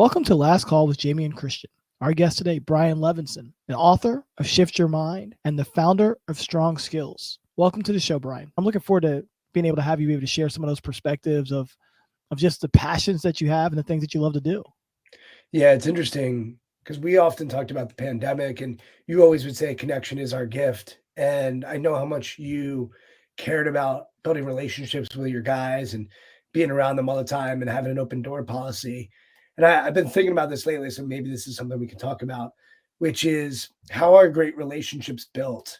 Welcome to Last Call with Jamion Christian. Our guest today, Brian Levenson, an author of Shift Your Mind and the founder of Strong Skills. Welcome to the show, Brian. I'm looking forward to being able to have you be able to share some of those perspectives of just the passions that you have and the things that you love to do. Yeah, it's interesting because we often talked about the pandemic, and you always would say connection is our gift. And I know how much you cared about building relationships with your guys and being around them all the time and having an open door policy. And I've been thinking about this lately, so maybe this is something we can talk about, which is how are great relationships built?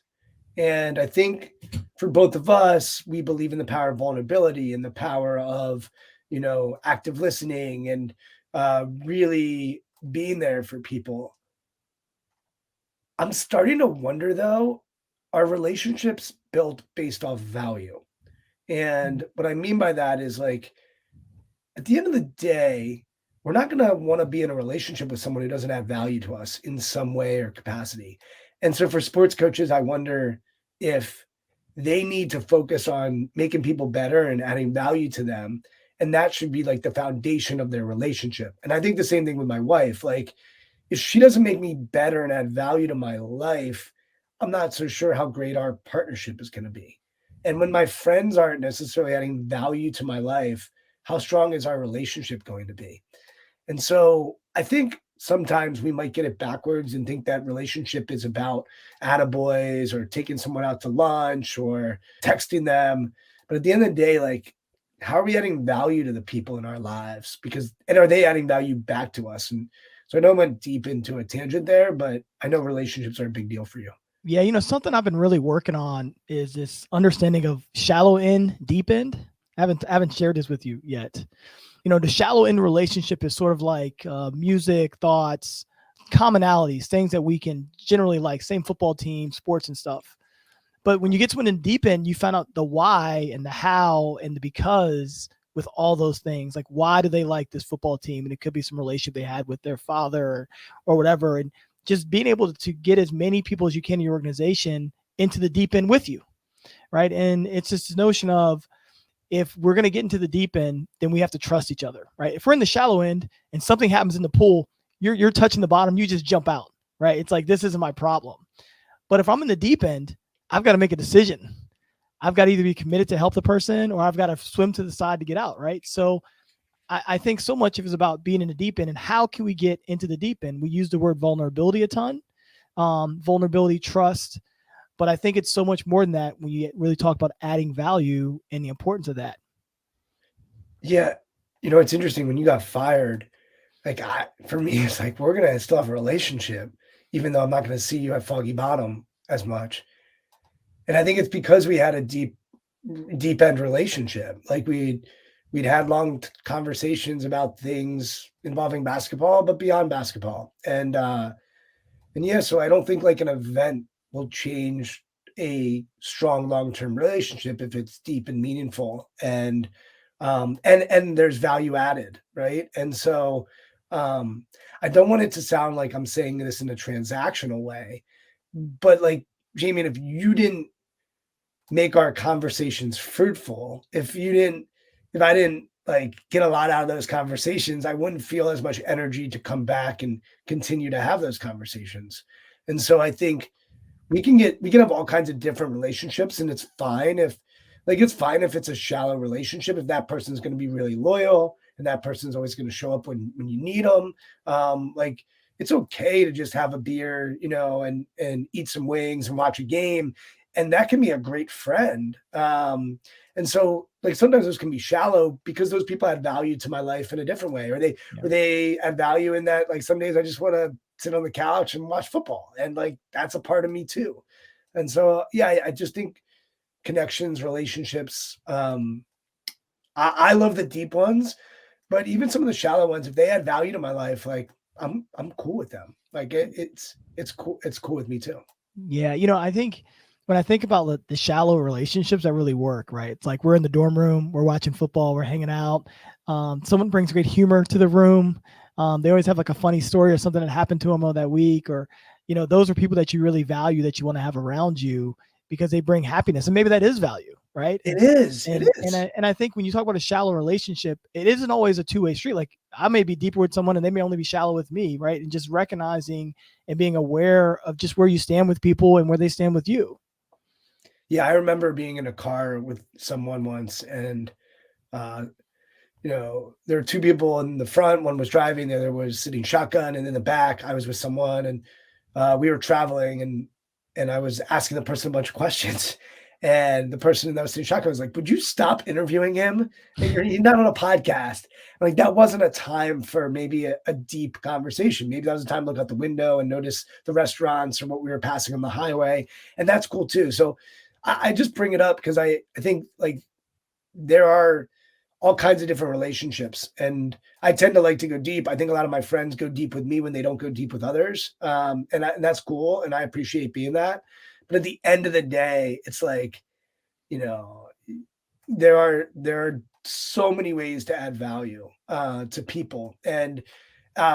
And I think for both of us, we believe in the power of vulnerability and the power of, active listening and really being there for people. I'm starting to wonder though, are relationships built based off value? And what I mean by that is like, at the end of the day, we're not going to want to be in a relationship with someone who doesn't add value to us in some way or capacity. And so for sports coaches, I wonder if they need to focus on making people better and adding value to them. And that should be like the foundation of their relationship. And I think the same thing with my wife. Like, if she doesn't make me better and add value to my life, I'm not so sure how great our partnership is going to be. And when my friends aren't necessarily adding value to my life, how strong is our relationship going to be? And so I think sometimes we might get it backwards and think that relationship is about attaboys or taking someone out to lunch or texting them. But at the end of the day, like, how are we adding value to the people in our lives? And are they adding value back to us? And so I know I went deep into a tangent there, but I know relationships are a big deal for you. Yeah, something I've been really working on is this understanding of shallow end, deep end. I haven't shared this with you yet. The shallow end relationship is sort of like music, thoughts, commonalities, things that we can generally like, same football team, sports and stuff. But when you get to an deep end, you find out the why and the how and the because with all those things. Like, why do they like this football team? And it could be some relationship they had with their father or whatever. And just being able to get as many people as you can in your organization into the deep end with you, right? And it's just this notion of, if we're going to get into the deep end, then we have to trust each other, right? If we're in the shallow end and something happens in the pool, you're touching the bottom, you just jump out, right? It's like, this isn't my problem. But if I'm in the deep end, I've got to make a decision. I've got to either be committed to help the person or I've got to swim to the side to get out, right? So I think so much of it is about being in the deep end and how can we get into the deep end? We use the word vulnerability a ton, vulnerability, trust. But I think it's so much more than that when you really talk about adding value and the importance of that. Yeah. It's interesting when you got fired, like for me, it's like, we're going to still have a relationship, even though I'm not going to see you at Foggy Bottom as much. And I think it's because we had a deep end relationship. Like we'd had long conversations about things involving basketball, but beyond basketball. And yeah, so I don't think like an event will change a strong long-term relationship if it's deep and meaningful and there's value added, right? And so I don't want it to sound like I'm saying this in a transactional way, but like, Jamion, if you didn't make our conversations fruitful, if I didn't like get a lot out of those conversations, I wouldn't feel as much energy to come back and continue to have those conversations. And so I think we can have all kinds of different relationships, and it's fine if it's a shallow relationship, if that person's going to be really loyal and that person's always going to show up when you need them. Like, it's okay to just have a beer, and eat some wings and watch a game. And that can be a great friend. And so like sometimes those can be shallow because those people add value to my life in a different way, or they add value in that, like, some days I just want to sit on the couch and watch football. And like, that's a part of me too. And so, yeah, I just think connections, relationships, I love the deep ones, but even some of the shallow ones, if they add value to my life, like I'm cool with them. Like it's cool. It's cool with me too. Yeah. I think when I think about the shallow relationships that really work, right? It's like we're in the dorm room, we're watching football, we're hanging out. Someone brings great humor to the room. They always have like a funny story or something that happened to them all that week, or, those are people that you really value, that you want to have around you because they bring happiness. And maybe that is value, right? It is. It And is. I think when you talk about a shallow relationship, it isn't always a two-way street. Like I may be deeper with someone and they may only be shallow with me, right? And just recognizing and being aware of just where you stand with people and where they stand with you. Yeah, I remember being in a car with someone once, and uh, there were two people in the front. One was driving, the other was sitting shotgun, and in the back, I was with someone, and we were traveling, and I was asking the person a bunch of questions, and the person that was sitting shotgun was like, "Would you stop interviewing him? You're not on a podcast." Like that wasn't a time for maybe a deep conversation. Maybe that was a time to look out the window and notice the restaurants or what we were passing on the highway, and that's cool too. So I just bring it up because I think like there are all kinds of different relationships. And I tend to like to go deep. I think a lot of my friends go deep with me when they don't go deep with others. And that's cool. And I appreciate being that. But at the end of the day, it's like, you know, there are so many ways to add value to people. And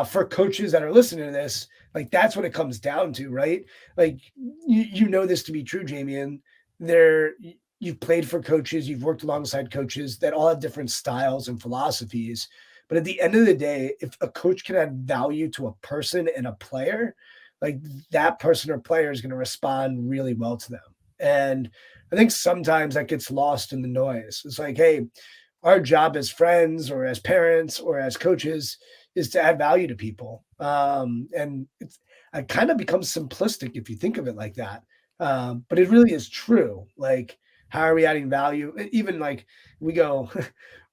for coaches that are listening to this, like that's what it comes down to, right? Like you know this to be true, Jamion. There you've played for coaches, you've worked alongside coaches that all have different styles and philosophies. But at the end of the day, if a coach can add value to a person and a player, like that person or player is going to respond really well to them. And I think sometimes that gets lost in the noise. It's like, hey, our job as friends or as parents or as coaches is to add value to people. And it kind of becomes simplistic if you think of it like that. But it really is true. Like, how are we adding value? Even like we go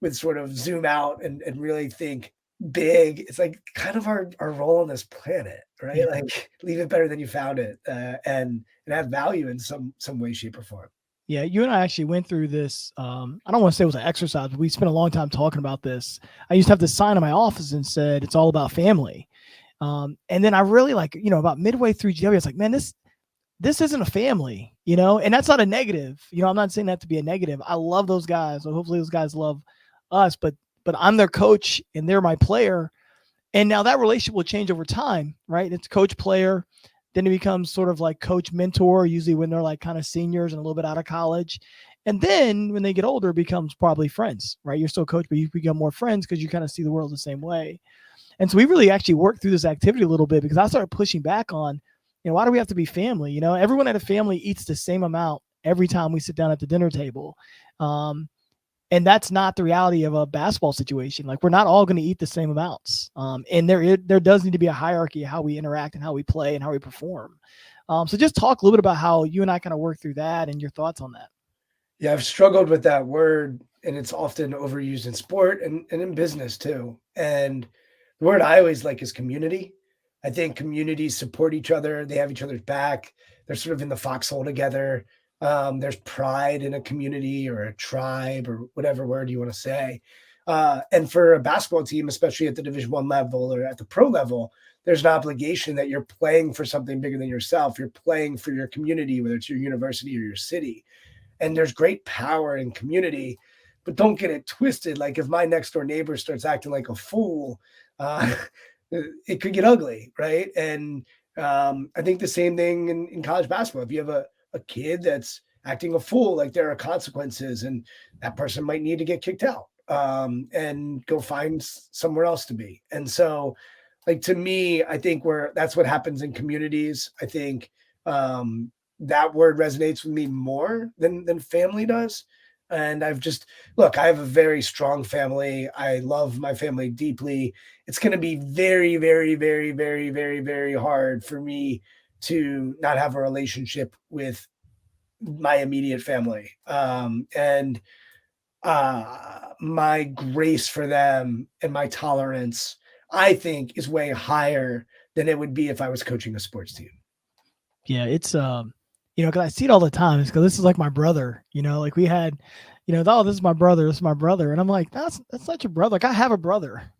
with sort of zoom out and really think big. It's like kind of our role on this planet, right? Yeah. Like leave it better than you found it, and add value in some way, shape, or form. Yeah, you and I actually went through this. I don't want to say it was an exercise, but we spent a long time talking about this. I used to have this sign in my office and said, "It's all about family." And then I really about midway through GW, I was like, "Man, this isn't a family, and that's not a negative. I'm not saying that to be a negative. I love those guys. So hopefully those guys love us, but I'm their coach and they're my player. And now that relationship will change over time, right? It's coach player. Then it becomes sort of like coach mentor, usually when they're like kind of seniors and a little bit out of college. And then when they get older, it becomes probably friends, right? You're still coach, but you become more friends because you kind of see the world the same way. And so we really actually worked through this activity a little bit because I started pushing back on, why do we have to be family? Everyone at a family eats the same amount every time we sit down at the dinner table. And that's not the reality of a basketball situation. Like we're not all going to eat the same amounts. And there does need to be a hierarchy of how we interact and how we play and how we perform. So just talk a little bit about how you and I kind of work through that and your thoughts on that. Yeah, I've struggled with that word, and it's often overused in sport and in business too. And the word I always like is community. I think communities support each other, they have each other's back, they're sort of in the foxhole together. There's pride in a community or a tribe or whatever word you want to say. And for a basketball team, especially at the Division I level or at the pro level, there's an obligation that you're playing for something bigger than yourself. You're playing for your community, whether it's your university or your city. And there's great power in community, but don't get it twisted. Like if my next door neighbor starts acting like a fool, uh, it could get ugly, right? And I think the same thing in college basketball. If you have a kid that's acting a fool, like there are consequences, and that person might need to get kicked out and go find somewhere else to be. And so, like to me, I think that's what happens in communities. I think that word resonates with me more than family does. And I have a very strong family. I love my family deeply. It's going to be very, very, very, very, very, very hard for me to not have a relationship with my immediate family. And my grace for them and my tolerance, I think, is way higher than it would be if I was coaching a sports team. Yeah, it's because I see it all the time. It's because this is like my brother. Like we had, oh, this is my brother, this is my brother, and I'm like, that's not your brother. Like I have a brother.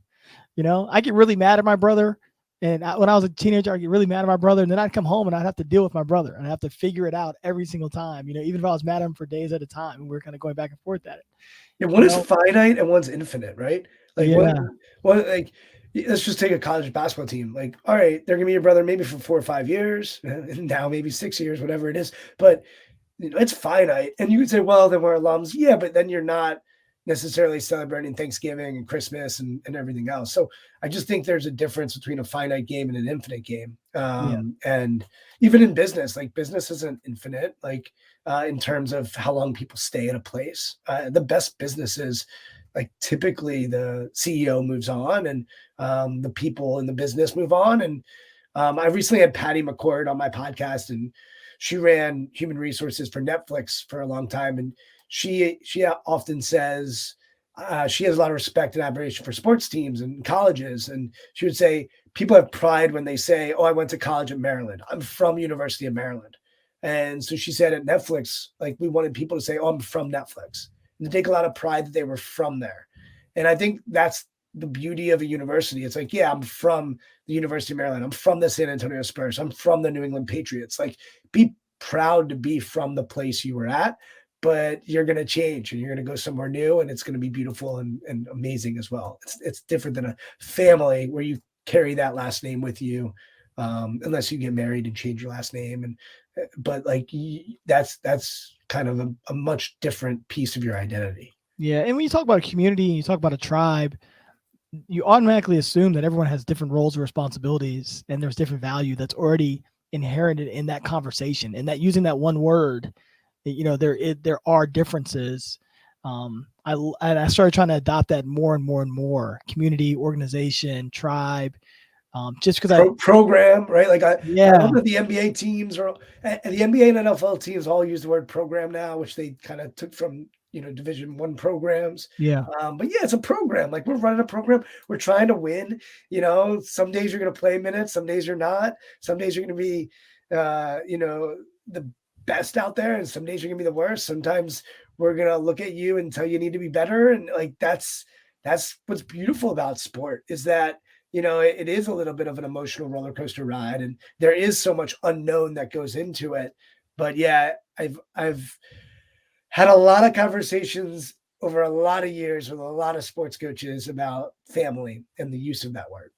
I get really mad at my brother, and when I was a teenager, I get really mad at my brother, and then I'd come home and I'd have to deal with my brother, and I have to figure it out every single time. Even if I was mad at him for days at a time, and we're kind of going back and forth at it. Yeah, one is finite and one's infinite, right? Like Yeah. one like let's just take a college basketball team. Like, all right, they're gonna be your brother maybe for 4 or 5 years, and now maybe 6 years, whatever it is. But it's finite. And you could say, well, then we're alums. Yeah, but then you're not necessarily celebrating Thanksgiving and Christmas and everything else. So I just think there's a difference between a finite game and an infinite game. And even in business, like business isn't infinite, like in terms of how long people stay at a place. The best businesses, like typically the CEO moves on and the people in the business move on. And I recently had Patty McCord on my podcast, and she ran human resources for Netflix for a long time. And she often says she has a lot of respect and admiration for sports teams and colleges. And she would say people have pride when they say, oh, I went to college at Maryland. I'm from University of Maryland. And so she said at Netflix, like we wanted people to say, oh, I'm from Netflix, and to take a lot of pride that they were from there. And I think that's the beauty of a university. It's like, yeah, I'm from the University of Maryland. I'm from the San Antonio Spurs. I'm from the New England Patriots. Like, be proud to be from the place you were at, but you're going to change and you're going to go somewhere new, and it's going to be beautiful and amazing as well. It's different than a family where you carry that last name with you, unless you get married and change your last name. And but like that's kind of a much different piece of your identity. Yeah, and when you talk about a community and you talk about a tribe, you automatically assume that everyone has different roles and responsibilities, and there's different value that's already inherited in that conversation. And that using that one word, there are differences. I started trying to adopt that more and more and more. Community, organization, tribe. Just because program, right? Like I love that the NBA teams and the NBA and NFL teams all use the word program now, which they kind of took from Division I programs. Yeah. But yeah, it's a program. Like, we're running a program. We're trying to win. Some days you're going to play minutes. Some days you're not. Some days you're going to be, the best out there, and some days you're going to be the worst. Sometimes we're going to look at you and tell you need to be better. And like, that's what's beautiful about sport, is that, it is a little bit of an emotional roller coaster ride, and there is so much unknown that goes into it. But yeah, I've had a lot of conversations over a lot of years with a lot of sports coaches about family and the use of that word.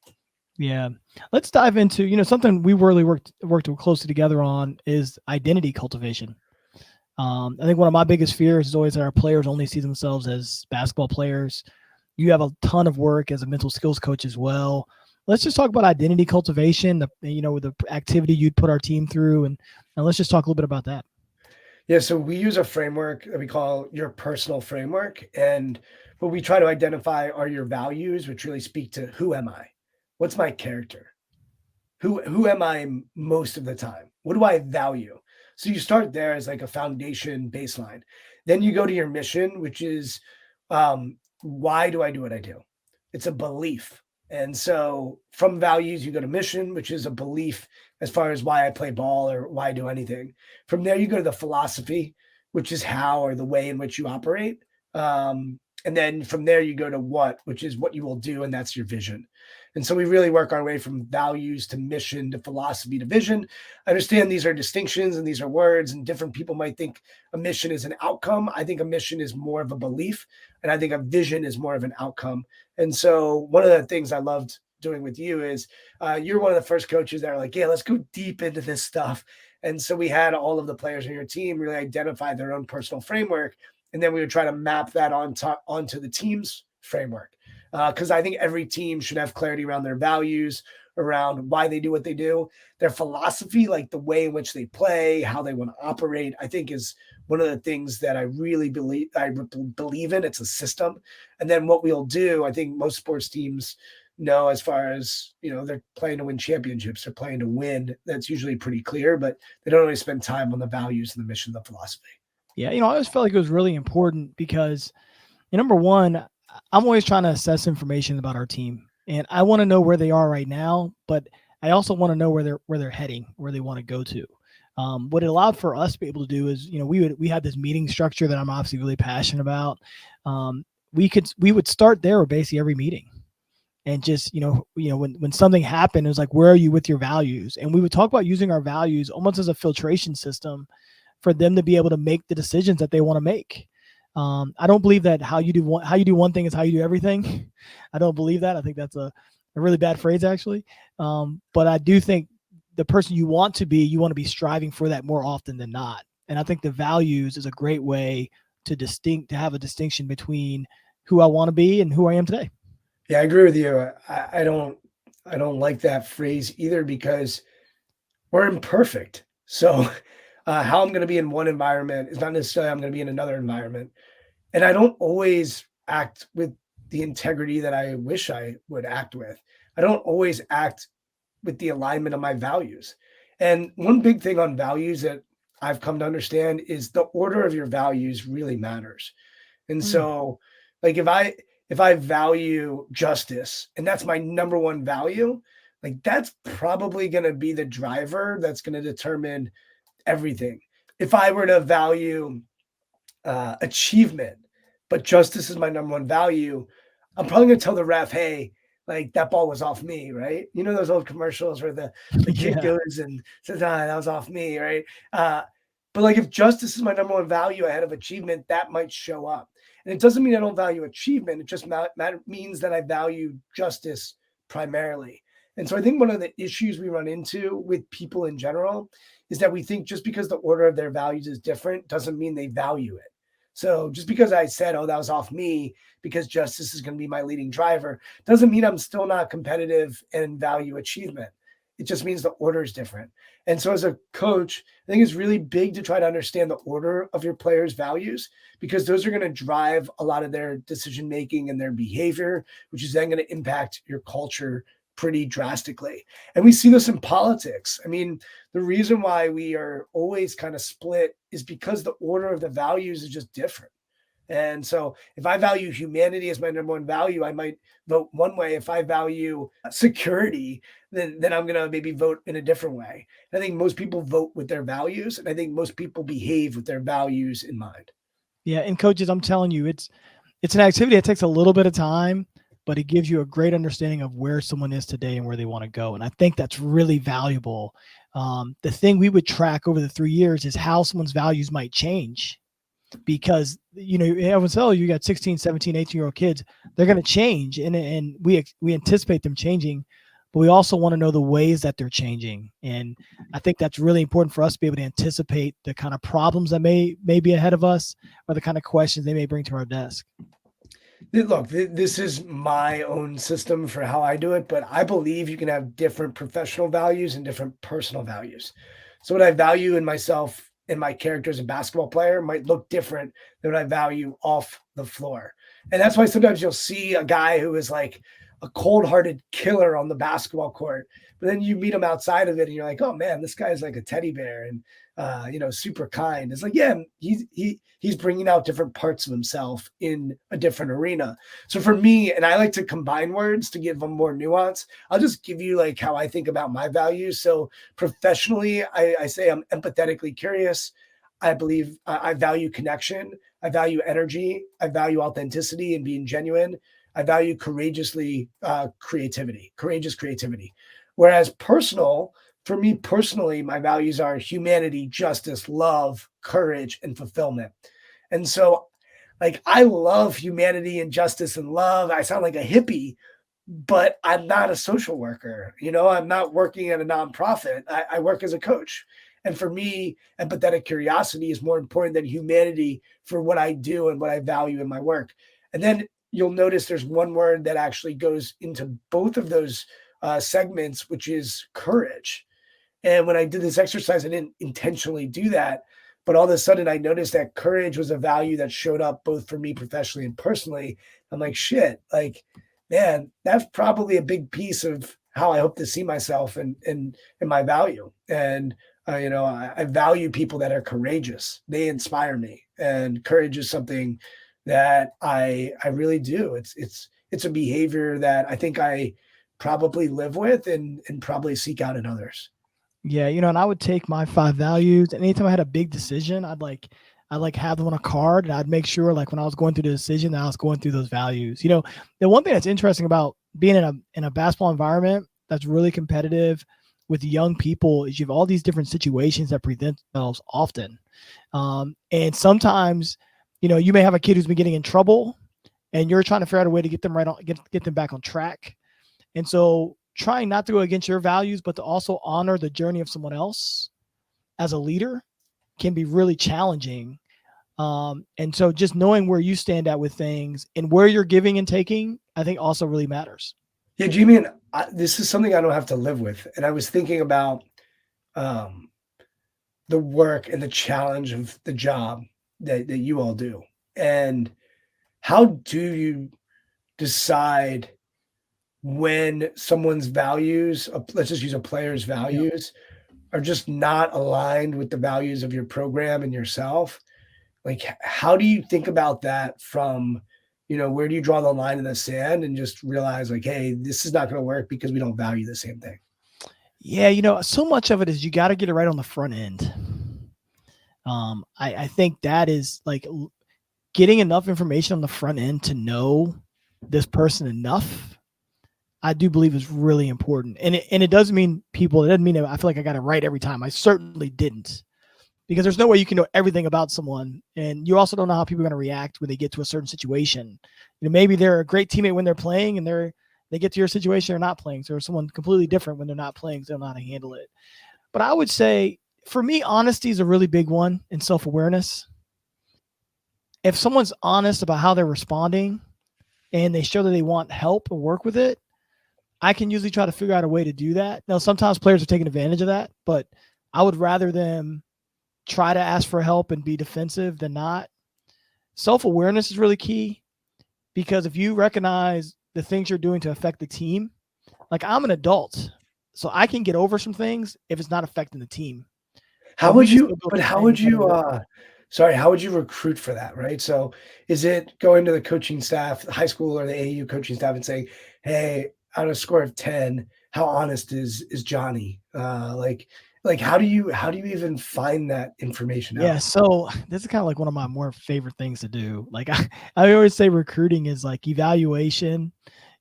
Yeah. Let's dive into, something we really worked closely together on is identity cultivation. I think one of my biggest fears is always that our players only see themselves as basketball players. You have a ton of work as a mental skills coach as well. Let's just talk about identity cultivation, the activity you'd put our team through, and let's just talk a little bit about that. Yeah, so we use a framework that we call your personal framework. And what we try to identify are your values, which really speak to who am I? What's my character? Who am I most of the time? What do I value? So you start there as like a foundation baseline. Then you go to your mission, which is why do I do what I do? It's a belief. And so from values, you go to mission, which is a belief as far as why I play ball or why I do anything. From there, you go to the philosophy, which is how or the way in which you operate. And then from there, you go to what, which is what you will do. And that's your vision. And so we really work our way from values to mission to philosophy to vision. I understand these are distinctions and these are words, and different people might think a mission is an outcome. I think a mission is more of a belief, and I think a vision is more of an outcome. And so one of the things I loved doing with you is you're one of the first coaches that are like, yeah, let's go deep into this stuff. And so we had all of the players on your team really identify their own personal framework, and then we would try to map that onto the team's framework. Because I think every team should have clarity around their values, around why they do what they do, their philosophy, like the way in which they play, how they want to operate, I think is one of the things that I really believe in. It's a system. And then what we'll do, I think most sports teams know, as far as, they're playing to win championships, they're playing to win. That's usually pretty clear, but they don't always spend time on the values and the mission, the philosophy. Yeah. I always felt like it was really important because, number one, I'm always trying to assess information about our team, and I want to know where they are right now, but I also want to know where they're heading, where they want to go to. What it allowed for us to be able to do is, we had this meeting structure that I'm obviously really passionate about. We would start there with basically every meeting, and just, when something happened, it was like, where are you with your values? And we would talk about using our values almost as a filtration system for them to be able to make the decisions that they want to make. I don't believe that how you do one thing is how you do everything. I don't believe that. I think that's a really bad phrase, actually. But I do think the person you want to be striving for that more often than not. And I think the values is a great way to have a distinction between who I want to be and who I am today. Yeah, I agree with you. I don't like that phrase either because we're imperfect. So how I'm going to be in one environment is not necessarily I'm going to be in another environment. And I don't always act with the integrity that I wish I would act with. I don't always act with the alignment of my values. And one big thing on values that I've come to understand is the order of your values really matters. And Mm. so like if I value justice and that's my number one value, like that's probably going to be the driver that's going to determine everything. If I were to value achievement, but justice is my number one value, I'm probably going to tell the ref, hey, like that ball was off me, right? You know those old commercials where the kid Yeah. goes and says, that was off me, right? But like if justice is my number one value ahead of achievement, that might show up. And it doesn't mean I don't value achievement. It just means that I value justice primarily. And so I think one of the issues we run into with people in general is that we think just because the order of their values is different doesn't mean they value it. So just because I said, oh, that was off me because justice is going to be my leading driver, doesn't mean I'm still not competitive and value achievement. It just means the order is different. And so as a coach, I think it's really big to try to understand the order of your players' values because those are going to drive a lot of their decision making and their behavior, which is then going to impact your culture pretty drastically. And we see this in politics. I mean, the reason why we are always kind of split is because the order of the values is just different. And so if I value humanity as my number one value, I might vote one way. If I value security, then I'm going to maybe vote in a different way. I think most people vote with their values, and I think most people behave with their values in mind. Yeah. And coaches, I'm telling you, it's an activity that takes a little bit of time, but it gives you a great understanding of where someone is today and where they want to go. And I think that's really valuable. The thing we would track over the 3 years is how someone's values might change because, everyone says, oh, you got 16, 17, 18-year-old kids. They're going to change. And we anticipate them changing, but we also want to know the ways that they're changing. And I think that's really important for us to be able to anticipate the kind of problems that may be ahead of us or the kind of questions they may bring to our desk. Look, this is my own system for how I do it, but I believe you can have different professional values and different personal values. So what I value in myself and my character as a basketball player might look different than what I value off the floor. And that's why sometimes you'll see a guy who is like a cold-hearted killer on the basketball court, but then you meet him outside of it and you're like, oh man, this guy's like a teddy bear and super kind. It's like, yeah, he's bringing out different parts of himself in a different arena. So for me, and I like to combine words to give them more nuance, I'll just give you like how I think about my values. So professionally, I say I'm empathetically curious. I believe I value connection. I value energy. I value authenticity and being genuine. I value courageous creativity. Whereas for me personally, my values are humanity, justice, love, courage, and fulfillment. And so, like, I love humanity and justice and love. I sound like a hippie, but I'm not a social worker. I'm not working at a nonprofit. I work as a coach. And for me, empathetic curiosity is more important than humanity for what I do and what I value in my work. And then you'll notice there's one word that actually goes into both of those segments, which is courage. And when I did this exercise, I didn't intentionally do that. But all of a sudden, I noticed that courage was a value that showed up both for me professionally and personally. I'm like, shit, like, man, that's probably a big piece of how I hope to see myself and my value. And, I value people that are courageous. They inspire me. And courage is something that I really do. It's a behavior that I think I probably live with and probably seek out in others. Yeah, and I would take my 5 values, and anytime I had a big decision, I'd have them on a card, and I'd make sure, like, when I was going through the decision, that I was going through those values. The one thing that's interesting about being in a basketball environment that's really competitive with young people is you have all these different situations that present themselves often. And sometimes, you may have a kid who's been getting in trouble, and you're trying to figure out a way to get them get them back on track. And so trying not to go against your values, but to also honor the journey of someone else as a leader can be really challenging. And so just knowing where you stand at with things and where you're giving and taking, I think also really matters. Yeah, Jimmy, and this is something I don't have to live with. And I was thinking about um, the work and the challenge of the job that you all do. And how do you decide when someone's values, let's just use a player's Yeah. values, are just not aligned with the values of your program and yourself? Like, how do you think about that from, where do you draw the line in the sand and just realize like, hey, this is not going to work because we don't value the same thing? Yeah. So much of it is you got to get it right on the front end. I think that is like getting enough information on the front end to know this person enough. I do believe is really important. And it doesn't mean it doesn't mean that I feel like I got it right every time. I certainly didn't, because there's no way you can know everything about someone. And you also don't know how people are going to react when they get to a certain situation. Maybe they're a great teammate when they're playing and they get to your situation, they're not playing. So they're someone completely different when they're not playing. So they don't know how to handle it. But I would say for me, honesty is a really big one, and self-awareness. If someone's honest about how they're responding and they show that they want help or work with it, I can usually try to figure out a way to do that. Now, sometimes players are taking advantage of that, but I would rather them try to ask for help and be defensive than not. Self-awareness is really key, because if you recognize the things you're doing to affect the team, like I'm an adult, so I can get over some things if it's not affecting the team, How and we would can you still build but a how plan would to better you, work. sorry, how would you recruit for that, right? So, is it going to the coaching staff, the high school or the AAU coaching staff and saying, "Hey, on a score of 10, how honest is Johnny?" Like, how do you even find that information Yeah, out? so this is kind of like one of my more favorite things to do. Like I always say recruiting is like evaluation.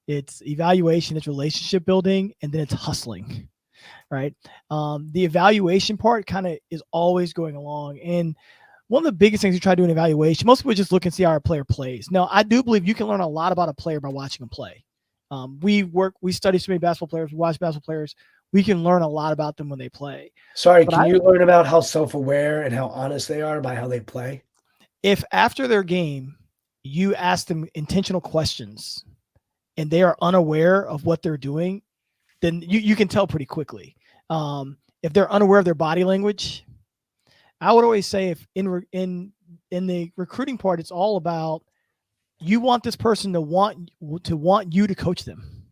It's evaluation, it's relationship building, and then it's hustling, right? The evaluation part kind of is always going along. And one of the biggest things you try to do in evaluation, most people just look and see how a player plays. No, I do believe you can learn a lot about a player by watching them play. We study so many basketball players, we watch basketball players. We can learn a lot about them when they play. Sorry, But I, can you learn about how self-aware and how honest they are by how they play? if after their game, you ask them intentional questions and they are unaware of what they're doing, then you can tell pretty quickly. If they're unaware of their body language, I would always say if in the recruiting part, it's all about you want this person to want you to coach them.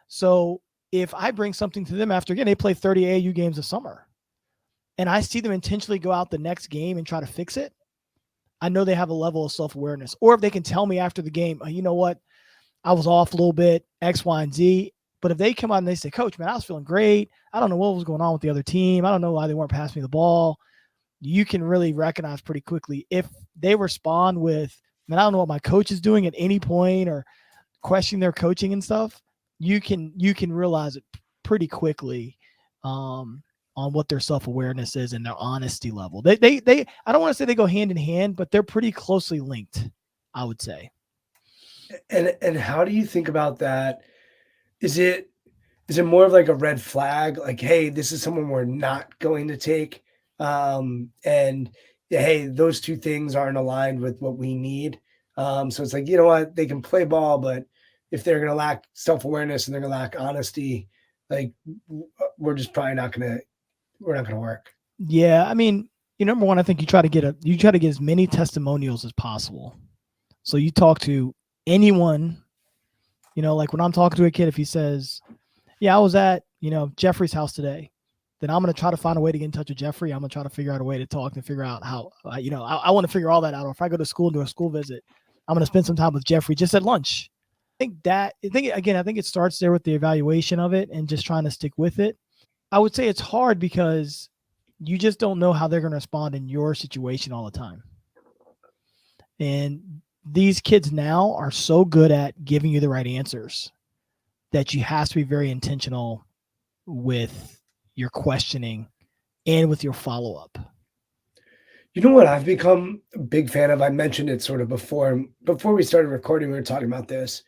So if I bring something to them after, again, they play 30 AAU games a summer, and I see them intentionally go out the next game and try to fix it, I know they have a level of self-awareness. Or if they can tell me after the game, you know what, I was off a little bit, X, Y, and Z. But if they come out and they say, Coach, man, I was feeling great. I don't know what was going on with the other team. I don't know why they weren't passing me the ball. You can really recognize pretty quickly if they respond with, man, I don't know what my coach is doing at any point, or questioning their coaching and stuff. You can realize it pretty quickly, on what their self-awareness is and their honesty level. They I don't want to say they go hand in hand, but they're pretty closely linked, I would say. And how do you think about that? Is it Is it more of like a red flag? Like, hey, this is someone we're not going to take. And yeah, hey, those two things aren't aligned with what we need. So it's like, you know what, they can play ball, but if they're going to lack self-awareness and they're going to lack honesty, like we're just probably we're not going to work. Yeah, I mean, number one, I think you try to get as many testimonials as possible. So you talk to anyone, like when I'm talking to a kid, if he says, "Yeah, I was at Jeffrey's house today," then I'm gonna try to find a way to get in touch with Jeffrey. I'm gonna try to figure out a way to talk and figure out how. I want to figure all that out. Or if I go to school and do a school visit, I'm gonna spend some time with Jeffrey just at lunch. I think it starts there with the evaluation of it and just trying to stick with it. I would say it's hard because you just don't know how they're going to respond in your situation all the time. And these kids now are so good at giving you the right answers that you have to be very intentional with your questioning and with your follow up. You know what I've become a big fan of? I mentioned it sort of before we started recording, we were talking about this.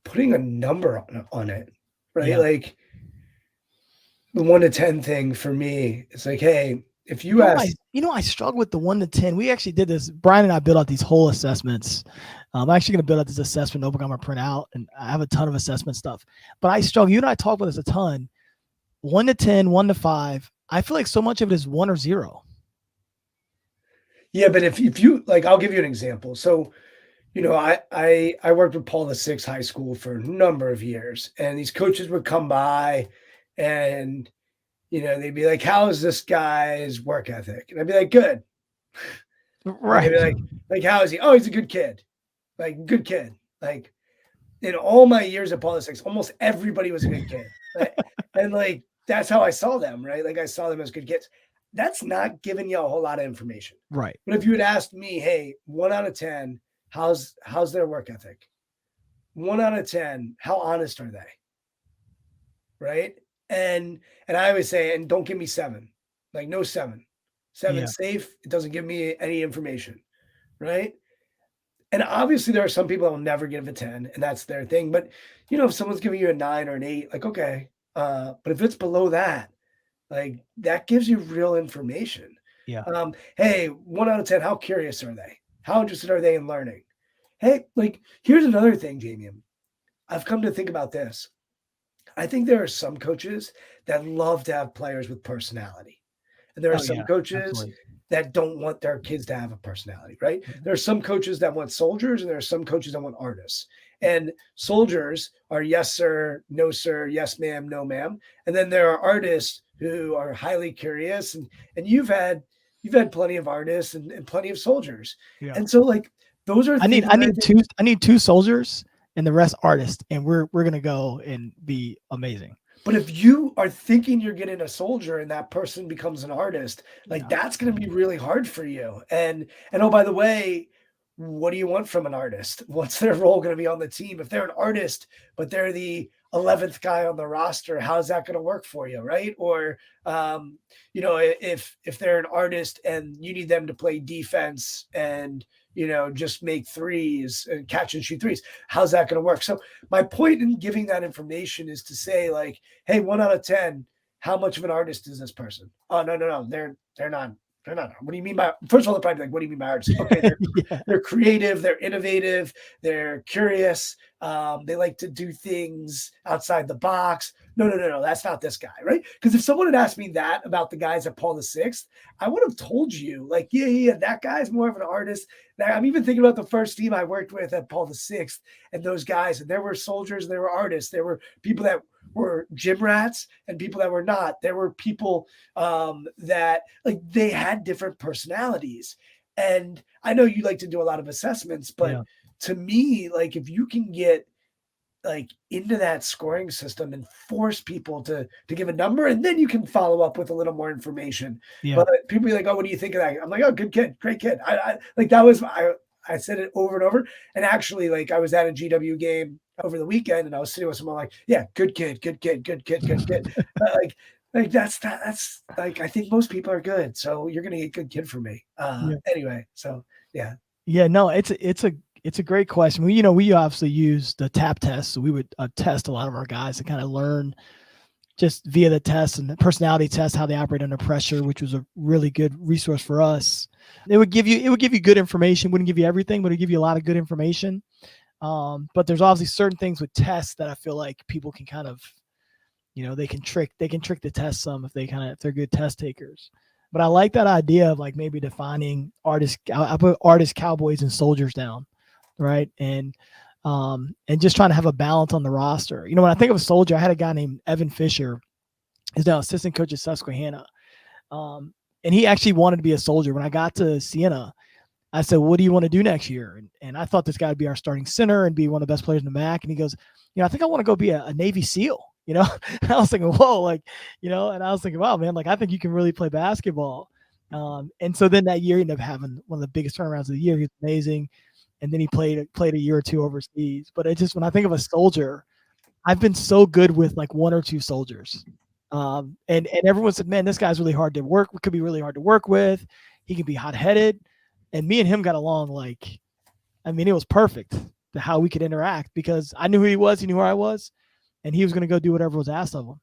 Putting a number on it, right? Yeah. Like the 1 to 10 thing for me, it's like, hey, if you ask, I struggle with the 1 to 10. We actually did this. Brian and I built out these whole assessments. I'm actually going to build out this assessment notebook I'm going to print out, and I have a ton of assessment stuff. But I struggle. You and I talk about this a ton. 1 to 10, 1 to 5. I feel like so much of it is 1 or 0. yeah, but if you like, I'll give you an example. So, I worked with Paul VI High School for a number of years, and these coaches would come by, and they'd be like, "How is this guy's work ethic?" And I'd be like, "Good." Right. And they'd be like, "How is he?" "Oh, he's a good kid, like good kid." Like in all my years at Paul VI, almost everybody was a good kid, and like that's how I saw them, right? Like I saw them as good kids. That's not giving you a whole lot of information, Right. But if you had asked me, "Hey, 1 out of 10, how's their work ethic? 1 out of 10, how honest are they?" Right? And I always say, and don't give me 7. Like no 7. 7 Yeah. safe. It doesn't give me any information. Right? And obviously there are some people that will never give a 10, and that's their thing. But if someone's giving you a 9 or an 8, like okay. But if it's below that, like that gives you real information. Yeah. Hey, 1 out of 10, how curious are they? How interested are they in learning? Hey, like here's another thing, Jamion. I've come to think about this. I think there are some coaches that love to have players with personality. And there are Oh, some yeah. coaches Absolutely. that don't want their kids to have a personality, right? Mhm. There are some coaches that want soldiers, and there are some coaches that want artists. And soldiers are yes, sir, no, sir, yes, ma'am, no, ma'am. And then there are artists who are highly curious. And you've had plenty of artists and plenty of soldiers. Yeah. And so like those are I need things I that I need think. two I need 2 soldiers and the rest artists, and we're gonna go and be amazing. But if you are thinking you're getting a soldier and that person becomes an artist, like Yeah. that's going to be really hard for you. And oh, by the way, what do you want from an artist? What's their role going to be on the team? If they're an artist, but they're the 11th guy on the roster, how's that going to work for you, right? Or if they're an artist and you need them to play defense and just make threes and catch and shoot threes, how's that going to work? So my point in giving that information is to say like, hey, 1 out of 10, how much of an artist is this person? Oh, no, they're not. They're not. What do you mean by? First of all, they're probably like, what do you mean by artist? Okay, Yeah. they're creative, they're innovative, they're curious. They like to do things outside the box. No, that's not this guy, right? Because if someone had asked me that about the guys at Paul VI, I would have told you, like, yeah, that guy's more of an artist. Now, I'm even thinking about the first team I worked with at Paul VI and those guys, and there were soldiers, there were artists, there were people that were gym rats and people that were not. There were people that like they had different personalities. And I know you like to do a lot of assessments, but Yeah. to me, like if you can get like into that scoring system and force people to give a number, and then you can follow up with a little more information. Yeah. But people be like, "Oh, what do you think of that?" I'm like, "Oh, good kid, great kid." I like that was I said it over and over. And actually, like I was at a GW game over the weekend, and I was sitting with someone like, "Yeah, good kid, good kid, good kid, good kid." Like that's like I think most people are good, so you're gonna get good kid from me. Yeah. Anyway, so yeah. Yeah, no, it's a great question. We obviously use the TAP test, so we would test a lot of our guys to kind of learn just via the test and the personality test how they operate under pressure, which was a really good resource for us. It would give you good information. Wouldn't give you everything, but it'd give you a lot of good information. But there's obviously certain things with tests that I feel like people can kind of, they can trick the test some if they're good test takers. But I like that idea of like maybe defining artists. I put artists, cowboys, and soldiers down, right? And just trying to have a balance on the roster. When I think of a soldier, I had a guy named Evan Fisher. He's now assistant coach at Susquehanna, and he actually wanted to be a soldier. When I got to Siena, I said, "What do you want to do next year?" And I thought this guy would be our starting center and be one of the best players in the MAC. And he goes, "I think I want to go be a Navy SEAL." And I was thinking, whoa, like, and I was thinking, wow, man, like I think you can really play basketball. And so then that year he ended up having one of the biggest turnarounds of the year. He was amazing. And then he played a year or two overseas. But it just, when I think of a soldier, I've been so good with like 1 or 2 soldiers. And everyone said, man, this guy's really hard to work. Could be really hard to work with. He can be hot headed. And me and him got along like, I mean, it was perfect to how we could interact because I knew who he was. He knew where I was. And he was going to go do whatever was asked of him.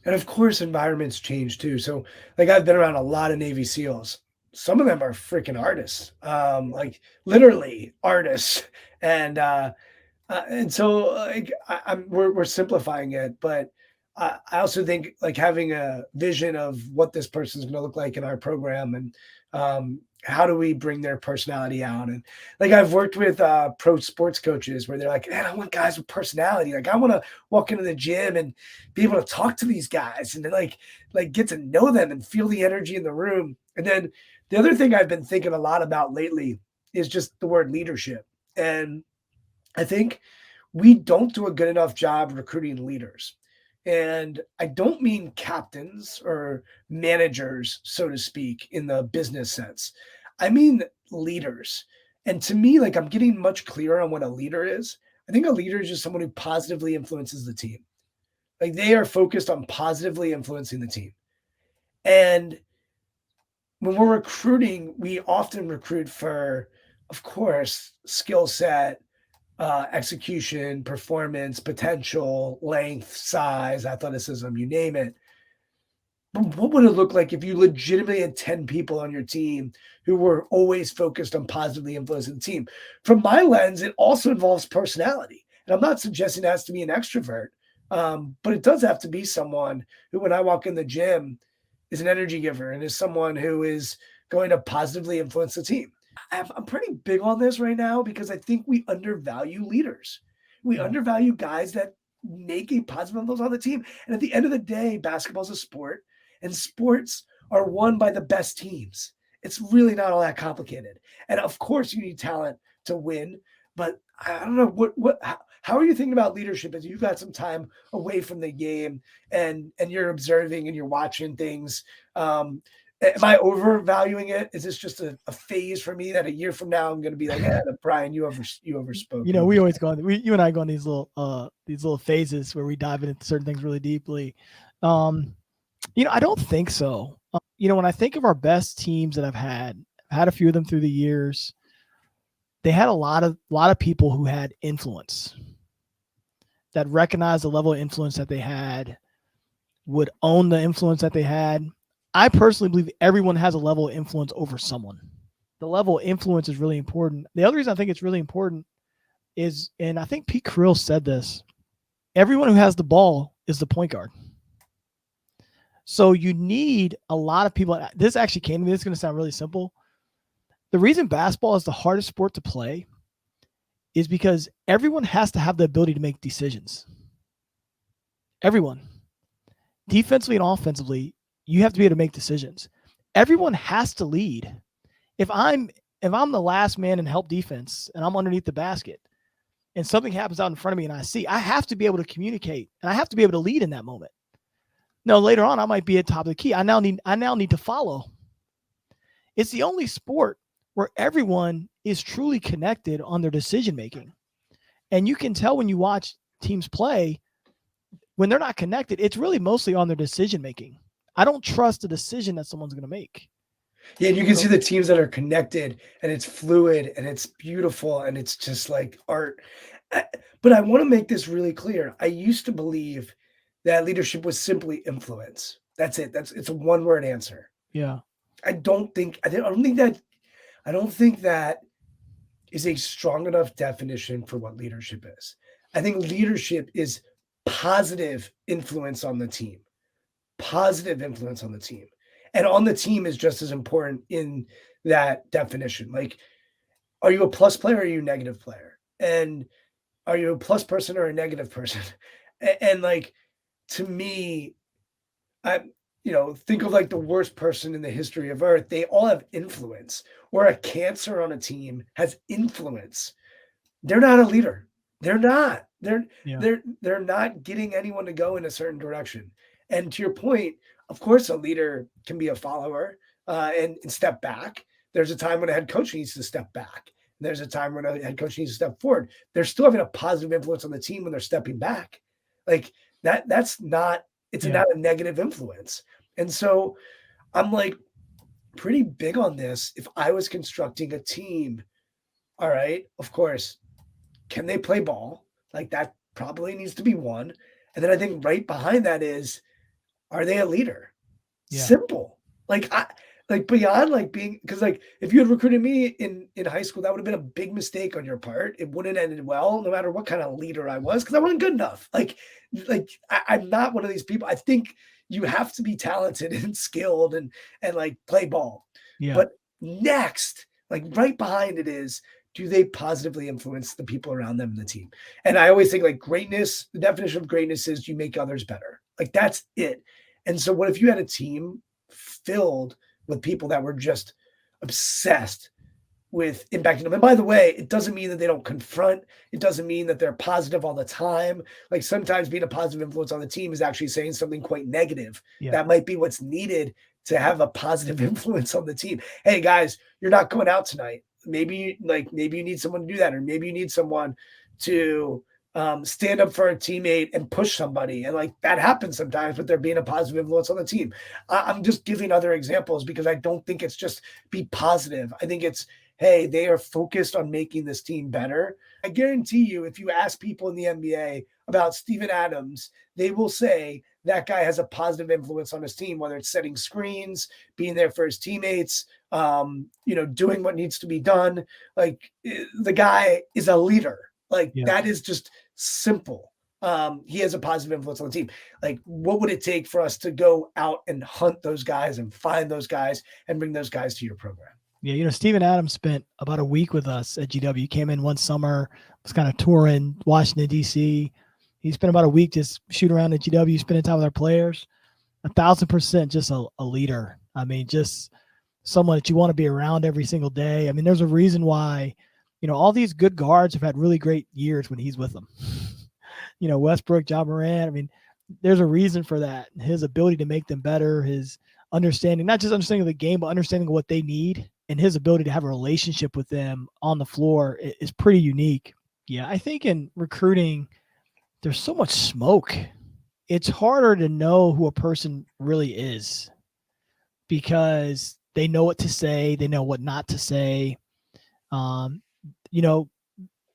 And of course, environments change too. So, like, I've been around a lot of Navy SEALs. Some of them are freaking artists, like literally artists. And so, like, we're simplifying it, but I also think like having a vision of what this person's going to look like in our program, and how do we bring their personality out? And like I've worked with pro sports coaches where they're like, man, I want guys with personality. Like I want to walk into the gym and be able to talk to these guys and then like get to know them and feel the energy in the room. And then the other thing I've been thinking a lot about lately is just the word leadership. And I think we don't do a good enough job recruiting leaders. And I don't mean captains or managers, so to speak, in the business sense. I mean leaders. And to me, like I'm getting much clearer on what a leader is. I think a leader is just someone who positively influences the team. Like they are focused on positively influencing the team. And when we're recruiting, we often recruit for, of course, skill set, execution, performance, potential, length, size, athleticism, you name it. But what would it look like if you legitimately had 10 people on your team who were always focused on positively influencing the team? From my lens, it also involves personality. And I'm not suggesting it has to be an extrovert, but it does have to be someone who, when I walk in the gym, is an energy giver and is someone who is going to positively influence the team. I'm pretty big on this right now because I think we undervalue leaders. We Yeah. undervalue guys that make a positive influence on the team. And at the end of the day, basketball is a sport, and sports are won by the best teams. It's really not all that complicated. And of course, you need talent to win. But I don't know how are you thinking about leadership as you've got some time away from the game and you're observing and you're watching things. Am I overvaluing it? Is this just a phase for me that a year from now I'm going to be like, yeah, Brian, you overspoke. You know, we always go on. You and I go on these little phases where we dive into certain things really deeply. I don't think so. When I think of our best teams that I've had a few of them through the years. They had a lot of people who had influence, that recognized the level of influence that they had, would own the influence that they had. I personally believe everyone has a level of influence over someone. The level of influence is really important. The other reason I think it's really important is, and I think Pete Carroll said this, everyone who has the ball is the point guard. So you need a lot of people. This actually came to me. This is going to sound really simple. The reason basketball is the hardest sport to play is because everyone has to have the ability to make decisions. Everyone. Defensively and offensively, you have to be able to make decisions. Everyone has to lead. If I'm the last man in help defense and I'm underneath the basket and something happens out in front of me and I have to be able to communicate and I have to be able to lead in that moment. No, later on I might be at top of the key. I now need to follow. It's the only sport where everyone is truly connected on their decision making. And you can tell when you watch teams play, when they're not connected, it's really mostly on their decision making. I don't trust the decision that someone's going to make. Yeah, and you can see the teams that are connected and it's fluid and it's beautiful and it's just like art. But I want to make this really clear. I used to believe that leadership was simply influence. That's it. It's a one-word answer. Yeah. I don't think that is a strong enough definition for what leadership is. I think leadership is positive influence on the team. Positive influence on the team. And on the team is just as important in that definition. Like, are you a plus player or are you a negative player? And are you a plus person or a negative person? And like, to me, I, think of like the worst person in the history of Earth. They all have influence. Or a cancer on a team has influence. They're not a leader. They're not. Yeah. They're not getting anyone to go in a certain direction. And to your point, of course, a leader can be a follower and step back. There's a time when a head coach needs to step back. And there's a time when a head coach needs to step forward. They're still having a positive influence on the team when they're stepping back. Like that. That's not. It's Yeah. not a negative influence. And so I'm like pretty big on this. If I was constructing a team, all right, of course, can they play ball? Like that probably needs to be one. And then I think right behind that is, are they a leader? Yeah. Simple. Like beyond like being, because like if you had recruited me in high school, that would have been a big mistake on your part. It wouldn't have ended well, no matter what kind of leader I was, because I wasn't good enough. I'm not one of these people. I think you have to be talented and skilled and like play ball. Yeah. But next, like right behind it is, do they positively influence the people around them in the team? And I always think like greatness, the definition of greatness is you make others better. Like that's it. And so what if you had a team filled with people that were just obsessed with impacting them? And by the way, it doesn't mean that they don't confront. It doesn't mean that they're positive all the time. Like sometimes being a positive influence on the team is actually saying something quite negative. Yeah. That might be what's needed to have a positive influence on the team. Hey guys, you're not going out tonight. Maybe you need someone to do that, or maybe you need someone to stand up for a teammate and push somebody. And like that happens sometimes, but they're being a positive influence on the team. I'm just giving other examples because I don't think it's just be positive. I think it's, hey, they are focused on making this team better. I guarantee you, if you ask people in the NBA about Steven Adams, they will say that guy has a positive influence on his team, whether it's setting screens, being there for his teammates, doing what needs to be done. Like the guy is a leader. Like that is just simple. He has a positive influence on the team. Like, what would it take for us to go out and hunt those guys and find those guys and bring those guys to your program? Yeah, Steven Adams spent about a week with us at GW. He came in one summer, was kind of touring Washington, D.C. He spent about a week just shooting around at GW, spending time with our players. 1,000% just a leader. I mean, just someone that you want to be around every single day. I mean, there's a reason why, all these good guards have had really great years when he's with them. Westbrook, Jamion. I mean, there's a reason for that. His ability to make them better, his understanding, not just understanding of the game, but understanding what they need, and his ability to have a relationship with them on the floor is pretty unique. Yeah, I think in recruiting, there's so much smoke. It's harder to know who a person really is because they know what to say, they know what not to say.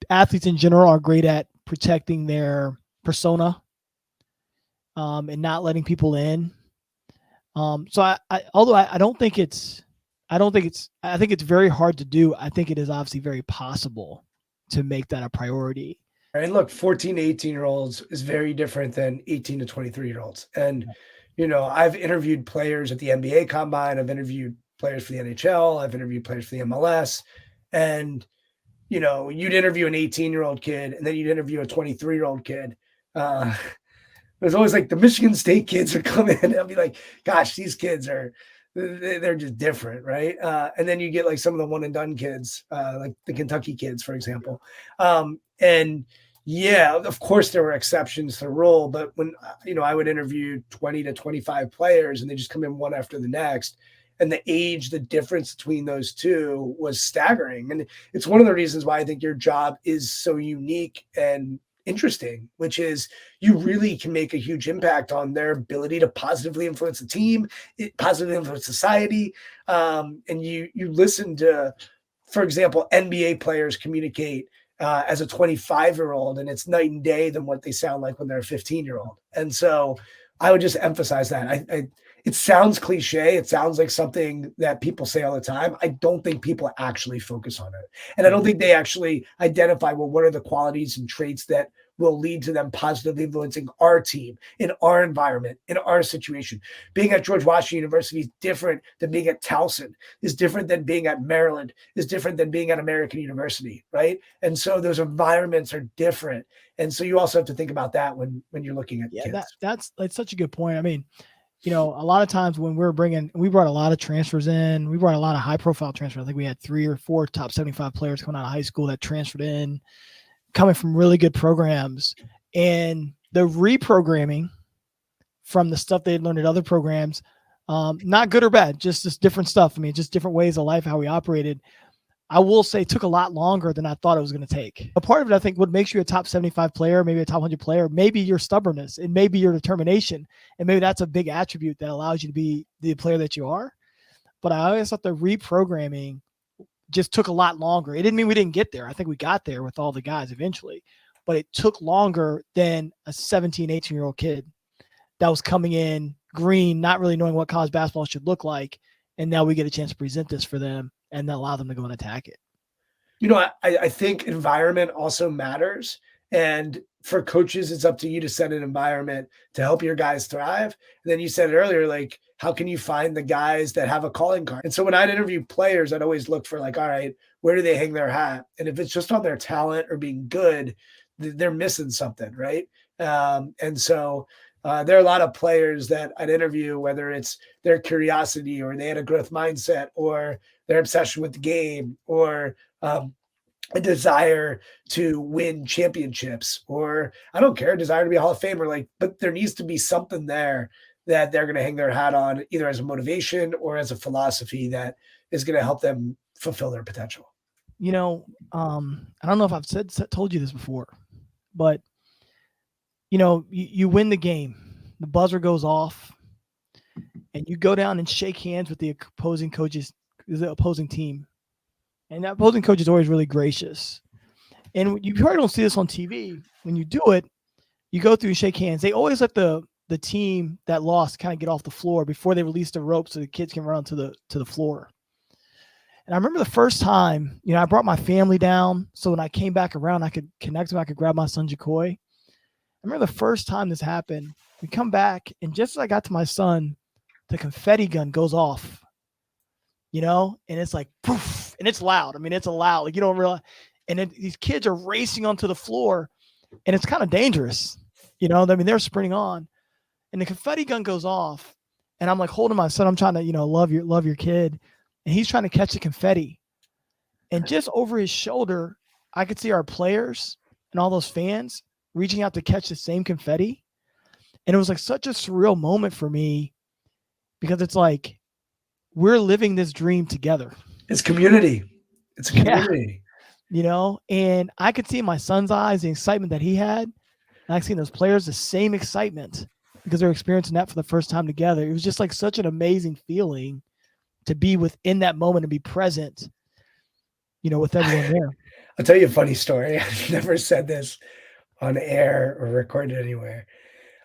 Athletes in general are great at protecting their persona and not letting people in. So I think it's very hard to do. I think it is obviously very possible to make that a priority. And look, 14 to 18-year-olds is very different than 18 to 23-year-olds. And, I've interviewed players at the NBA Combine. I've interviewed players for the NHL. I've interviewed players for the MLS. And, you'd interview an 18-year-old kid and then you'd interview a 23-year-old kid. There's always like the Michigan State kids would come in and I'll be like, gosh, these kids they're just different, right? And then you get like some of the one and done kids, like the Kentucky kids, for example. And yeah, of course there were exceptions to the rule, but when, I would interview 20 to 25 players and they just come in one after the next, and the difference between those two was staggering. And it's one of the reasons why I think your job is so unique and interesting, which is you really can make a huge impact on their ability to positively influence the team, positively influence society. And you listen to, for example, NBA players communicate as a 25-year-old, and it's night and day than what they sound like when they're a 15-year-old. And so I would just emphasize that. It sounds cliche. It sounds like something that people say all the time. I don't think people actually focus on it. And I don't think they actually identify, well, what are the qualities and traits that will lead to them positively influencing our team, in our environment, in our situation. Being at George Washington University is different than being at Towson, is different than being at Maryland, is different than being at American University, right? And so those environments are different. And so you also have to think about that when you're looking at kids. That's such a good point. I mean, a lot of times when we brought a lot of transfers in, we brought a lot of high profile transfers. I think we had 3 or 4 top 75 players coming out of high school that transferred in, coming from really good programs, and the reprogramming from the stuff they had learned at other programs, not good or bad, just different stuff. I mean, just different ways of life, how we operated. I will say it took a lot longer than I thought it was going to take. A part of it, I think, what makes you a top 75 player, maybe a top 100 player, maybe your stubbornness, and maybe your determination. And maybe that's a big attribute that allows you to be the player that you are. But I always thought the reprogramming just took a lot longer. It didn't mean we didn't get there. I think we got there with all the guys eventually. But it took longer than a 17, 18-year-old kid. that was coming in green, not really knowing what college basketball should look like. And now we get a chance to present this for them and allow them to go and attack it. You know, I think environment also matters. And for coaches, it's up to you to set an environment to help your guys thrive. And then you said it earlier, like, how can you find the guys that have a calling card? And so when I'd interview players, I'd always look for like, all right, where do they hang their hat? And if it's just on their talent or being good, they're missing something, right? And so there are a lot of players that I'd interview, whether it's their curiosity or they had a growth mindset or their obsession with the game or a desire to win championships, or I don't care, a desire to be a Hall of Famer, like, but there needs to be something there that they're going to hang their hat on either as a motivation or as a philosophy that is going to help them fulfill their potential. You know, I don't know if I've told you this before, but you know, you win the game, the buzzer goes off, and you go down and shake hands with the opposing coaches, the opposing team. And that opposing coach is always really gracious. And you probably don't see this on TV. When you do it, you go through and shake hands. They always let the team that lost kind of get off the floor before they release the rope so the kids can run to the floor. And I remember the first time, you know, I brought my family down so when I came back around, I could connect with them. I could grab my son, Jacoy. I remember the first time this happened, we come back, and just as I got to my son, the confetti gun goes off, you know, and it's like, poof, and it's loud. I mean, it's loud, like you don't realize. And then these kids are racing onto the floor, and it's kind of dangerous, you know. I mean, they're sprinting on, and the confetti gun goes off, and I'm like holding my son. I'm trying to, you know, love your kid, and he's trying to catch the confetti, and just over his shoulder, I could see our players and all those fans reaching out to catch the same confetti, and it was like such a surreal moment for me because it's like we're living this dream together. It's community. It's a community. Yeah. You know, and I could see in my son's eyes the excitement that he had. And I could see in those players the same excitement because they're experiencing that for the first time together. It was just like such an amazing feeling to be within that moment and be present, you know, with everyone there. I'll tell you a funny story. I've never said this on air or recorded anywhere.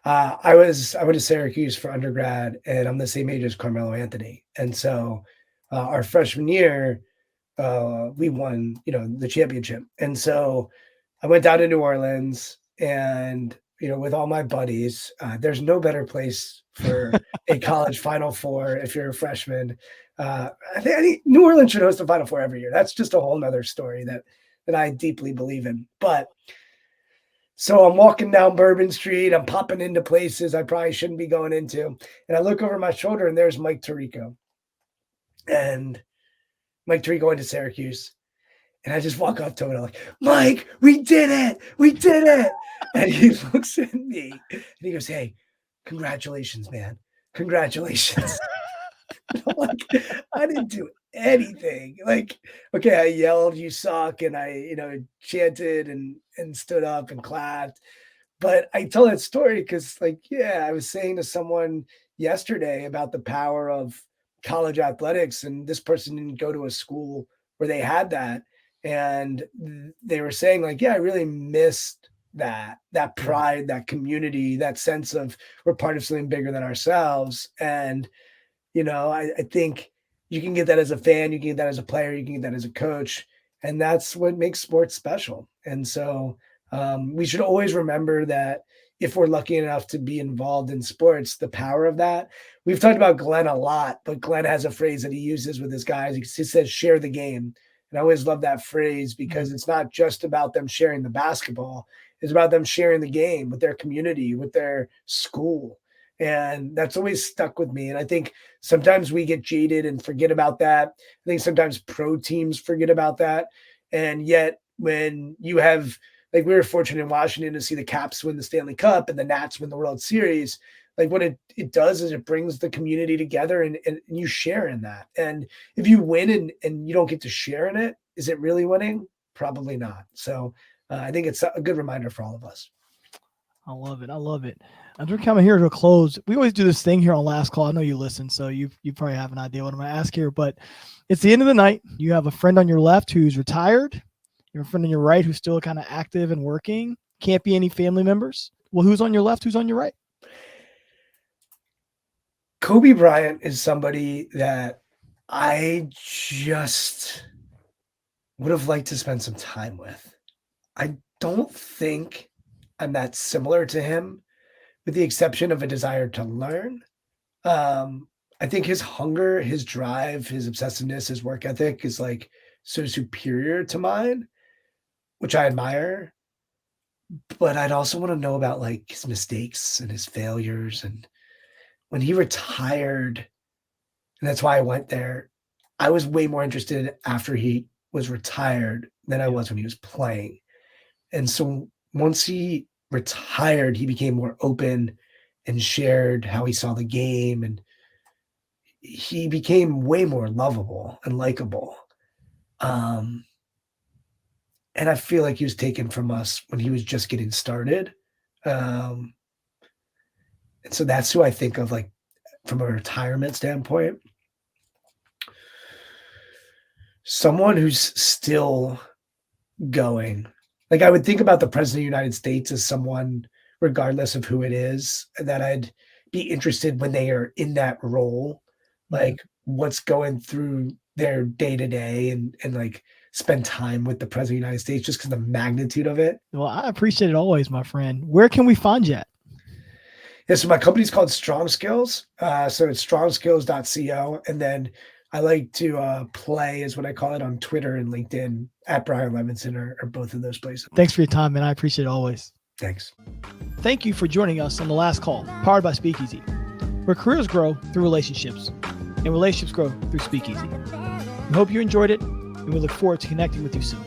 I went to Syracuse for undergrad, and I'm the same age as Carmelo Anthony. And so our freshman year, we won, you know, the championship. And so I went down to New Orleans, and, you know, with all my buddies, there's no better place for a college Final Four if you're a freshman. I think New Orleans should host a Final Four every year. That's just a whole nother story that I deeply believe in. But so I'm walking down Bourbon Street. I'm popping into places I probably shouldn't be going into. And I look over my shoulder, and there's Mike Tirico. And Mike Tirico went to Syracuse. And I just walk up to him, and I'm like, Mike, we did it. We did it. And he looks at me, and he goes, hey, congratulations, man. Congratulations. And I'm like, I didn't do anything. Like, okay, I yelled, you suck, and I, you know, chanted and stood up and clapped. But I tell that story because, like, yeah, I was saying to someone yesterday about the power of college athletics, and this person didn't go to a school where they had that. And they were saying, like, yeah, I really missed that pride, that community, that sense of we're part of something bigger than ourselves. And, you know, I think you can get that as a fan, you can get that as a player, you can get that as a coach. And that's what makes sports special. And so we should always remember that if we're lucky enough to be involved in sports, the power of that. We've talked about Glenn a lot, but Glenn has a phrase that he uses with his guys. He says, share the game. And I always love that phrase because it's not just about them sharing the basketball. It's about them sharing the game with their community, with their school. And that's always stuck with me. And I think sometimes we get jaded and forget about that. I think sometimes pro teams forget about that. And yet when you have, like, we were fortunate in Washington to see the Caps win the Stanley Cup and the Nats win the World Series. Like, what it does is it brings the community together and you share in that. And if you win and you don't get to share in it, is it really winning? Probably not. So I think it's a good reminder for all of us. I love it. I love it. As we're coming here to a close, we always do this thing here on Last Call. I know you listen, so you probably have an idea what I'm going to ask here, but it's the end of the night. You have a friend on your left who's retired. You have a friend on your right who's still kind of active and working. Can't be any family members. Well, who's on your left? Who's on your right? Kobe Bryant is somebody that I just would have liked to spend some time with. I don't think I'm that similar to him, with the exception of a desire to learn. Um, I think his hunger, his drive, his obsessiveness, his work ethic is like so superior to mine, which I admire. But I'd also want to know about like his mistakes and his failures. And when he retired, and that's why I went there, I was way more interested after he was retired than I was when he was playing. And so once he retired, he became more open and shared how he saw the game, and he became way more lovable and likable. Um, and I feel like he was taken from us when he was just getting started. Um, and so that's who I think of, like, from a retirement standpoint. Someone who's still going. Like, I would think about the president of the United States as someone, regardless of who it is, that I'd be interested when they are in that role, like what's going through their day to day, and like spend time with the president of the United States just because the magnitude of it. Well, I appreciate it always, my friend. Where can we find you at? Yeah, so my company's called Strong Skills. So it's strongskills.co. And then I like to play, is what I call it, on Twitter and LinkedIn at Brian Levenson, or both of those places. Thanks for your time, man. I appreciate it always. Thanks. Thank you for joining us on The Last Call, powered by Speakeasy, where careers grow through relationships and relationships grow through Speakeasy. We hope you enjoyed it, and we look forward to connecting with you soon.